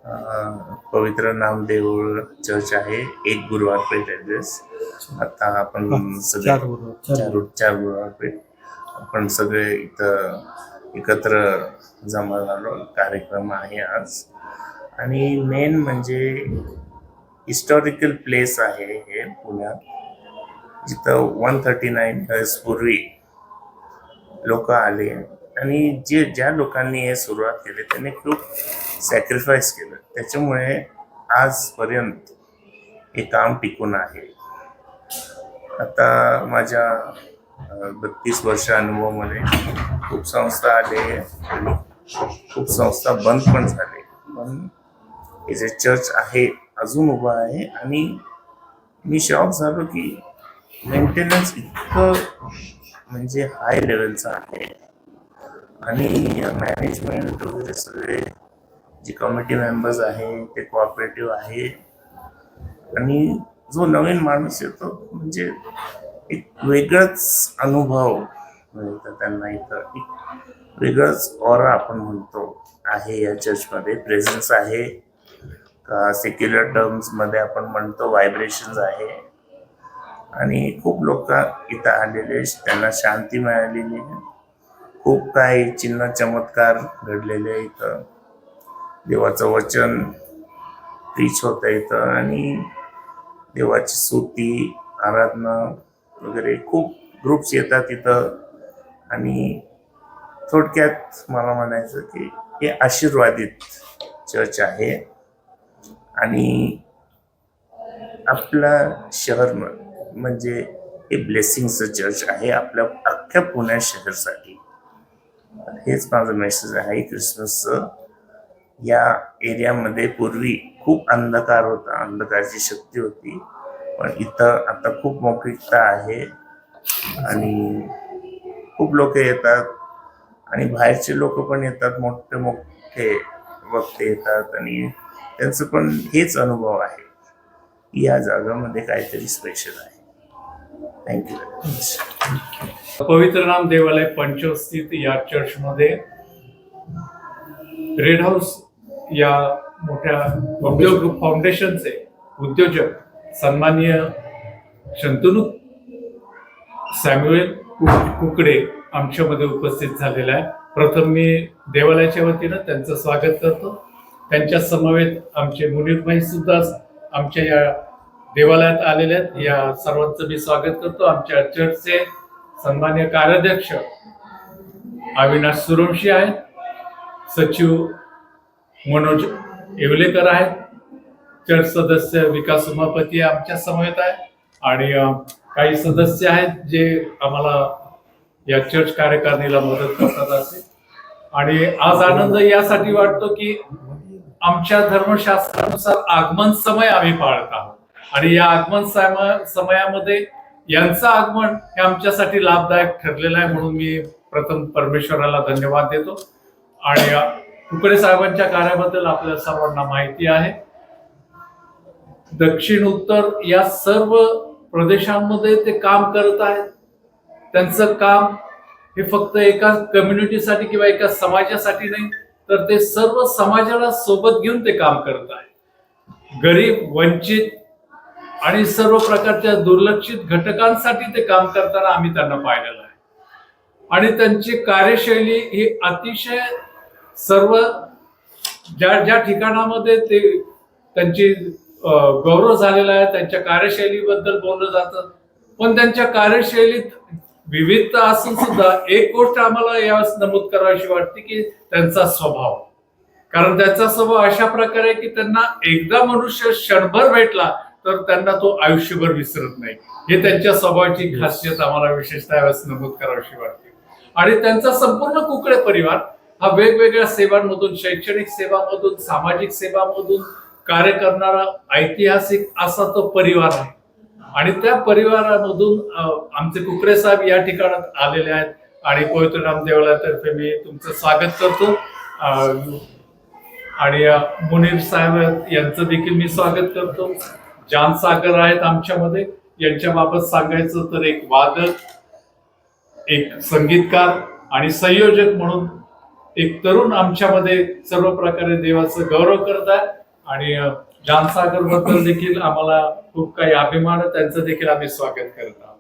पवित्र नामदेव चर्च आहे, एक गुरुवारपेठ ऍड्रेस. आता आपण सगळे चार गुरुवारपेठ आपण सगळे इथं एकत्र जमा झालो. कार्यक्रम आहे आज. आणि मेन म्हणजे हिस्टॉरिकल प्लेस आहे हे पुण्यात, जिथं 139 इयर्स पूर्वी लोक आले आणि ज्या लोकांनी हे सुरुवात केली त्यांनी खूप सॅक्रिफाईस केलं. त्याच्यामुळे आजपर्यंत हे काम टिकून आहे. आता माझ्या 32 वर्ष अनुभवामध्ये खूप संस्था आले आणि खूप संस्था बंद पण झाले, पण हे जे चर्च आहे अजून उभं आहे. आणि मी शॉक झालो की मेंटेनन्स इतकं म्हणजे हाय लेवलचं आहे. आणि मॅनेजमेंट वगैरे सगळे जे कमिटी मेंबर्स आहे ते कोऑपरेटिव्ह आहे. आणि जो नवीन माणूस येतो म्हणजे एक वेगळाच अनुभव मिळतो त्यांना. इथं एक वेगळंच ऑरा आपण म्हणतो आहे या चर्चमध्ये, प्रेझन्स आहे. सेक्युलर टर्म्समध्ये आपण म्हणतो व्हायब्रेशन्स आहे. आणि खूप लोक इथं आलेले, त्यांना शांती मिळालेली आहे. खूप काही चिन्ह चमत्कार घडलेले इथं. देवाचं वचन प्रीच होतं इथं आणि देवाची स्तुती, आराधना वगैरे खूप ग्रुप्स येतात इथं. आणि थोडक्यात मला म्हणायचं की हे आशीर्वादित चर्च आहे. आणि आपलं शहर म्हणजे हे ब्लेसिंगचं चर्च आहे आपल्या अख्ख्या पुणे शहरसाठी. हेच माझं मेसेज आहे क्रिसमसचं. या एरियामध्ये पूर्वी खूप अंधकार होता, अंधकारची शक्ती होती, पण इथं आता खूप मोकळीकता आहे. आणि खूप लोक येतात आणि बाहेरचे लोक पण येतात, मोठे मोठे वक्ते येतात. आणि त्यांचं पण हेच अनुभव आहे की या जागामध्ये काहीतरी स्पेशल आहे. Thank you very much. पवित्र नाम देवालय पंचवस्तीत या चर्चमध्ये रेड हाऊस या मोठ्या उद्योग ग्रुप फाउंडेशनचे उद्योजक सन्माननीय शंतनू सॅम्युएल कुकडे आमच्यामध्ये उपस्थित झालेला आहे. प्रथम मी देवालयाच्या वतीनं त्यांचं स्वागत करतो. त्यांच्या समवेत आमचे मुनीरभाई सुद्धा आमच्या या देवालयात आलेले आहेत. या सर्वांचं मी स्वागत करतो. आमच्या चर्चचे सन्मान्य कार्याध्यक्ष अविनाश सुरवंशी आहेत, सचिव मनोज येवलेकर आहेत, चर्च सदस्य विकास उमापती आमच्या समवेत आहे. आणि काही सदस्य आहेत जे आम्हाला या चर्च कार्यकारिणीला मदत करतात असे. आणि आज आनंद यासाठी वाटतो की आमच्या धर्मशास्त्रानुसार आगमन समय आम्ही पाळत आहोत. आणि या आगमन समयामध्ये यांचं आगमन हे आमच्यासाठी लाभदायक ठरलेलं आहे. म्हणून मी प्रथम परमेश्वराला धन्यवाद देतो. आणि कुकडे साहेबांच्या कार्याबद्दल आपल्या सर्वांना माहिती आहे. दक्षिण उत्तर या सर्व प्रदेशांमध्ये ते काम करत आहेत. त्यांचं काम हे फक्त एका कम्युनिटीसाठी किंवा एका समाजासाठी नाही, तर ते सर्व समाजाला सोबत घेऊन ते काम करत आहे. गरीब, वंचित आणि सर्व प्रकारच्या दुर्लक्षित घटकांसाठी ते काम करताना आम्ही त्यांना पाहिलेलं आहे. आणि त्यांची कार्यशैली ही अतिशय सर्व ज्या ठिकाणामध्ये ते त्यांची गौरव झालेला आहे, त्यांच्या कार्यशैलीबद्दल बोललं जातं. पण त्यांच्या कार्यशैलीत विविधता असून सुद्धा एक गोष्ट आम्हाला यावेळेस नमूद करावीशी वाटते की त्यांचा स्वभाव. कारण त्यांचा स्वभाव अशा प्रकारे की त्यांना एकदा मनुष्य क्षणभर भेटला तर त्यांना तो आयुष्यभर विसरत नाही. हे त्यांच्या स्वभावाची खासियत आम्हाला विशेषतः यावेळेस नमूद करावीशी वाटते. आणि त्यांचा संपूर्ण कुकडे परिवार हा वेगवेगळ्या सेवांमधून, शैक्षणिक सेवांमधून, सामाजिक सेवांमधून कार्य करणारा ऐतिहासिक असा तो परिवार आहे. आणि त्या परिवारामधून आमचे कुकडे साहेब या ठिकाणात आलेले आहेत. आणि पवित्र नाम देवालयातर्फे मी तुमचं स्वागत करतो. आणि मुनीर साहेब यांचं देखील मी स्वागत करतो. जान सागर आहेत आमच्यामध्ये. यांच्या बाबत सांगायचं तर एक वादक, एक संगीतकार आणि संयोजक म्हणून एक तरुण आमच्यामध्ये सर्व प्रकारे देवाचं गौरव करत आहे. आणि जानसागर बद्दल देखील आम्हाला खूप काही अभिमान आहे, त्यांचं देखील आम्ही स्वागत करत आहोत.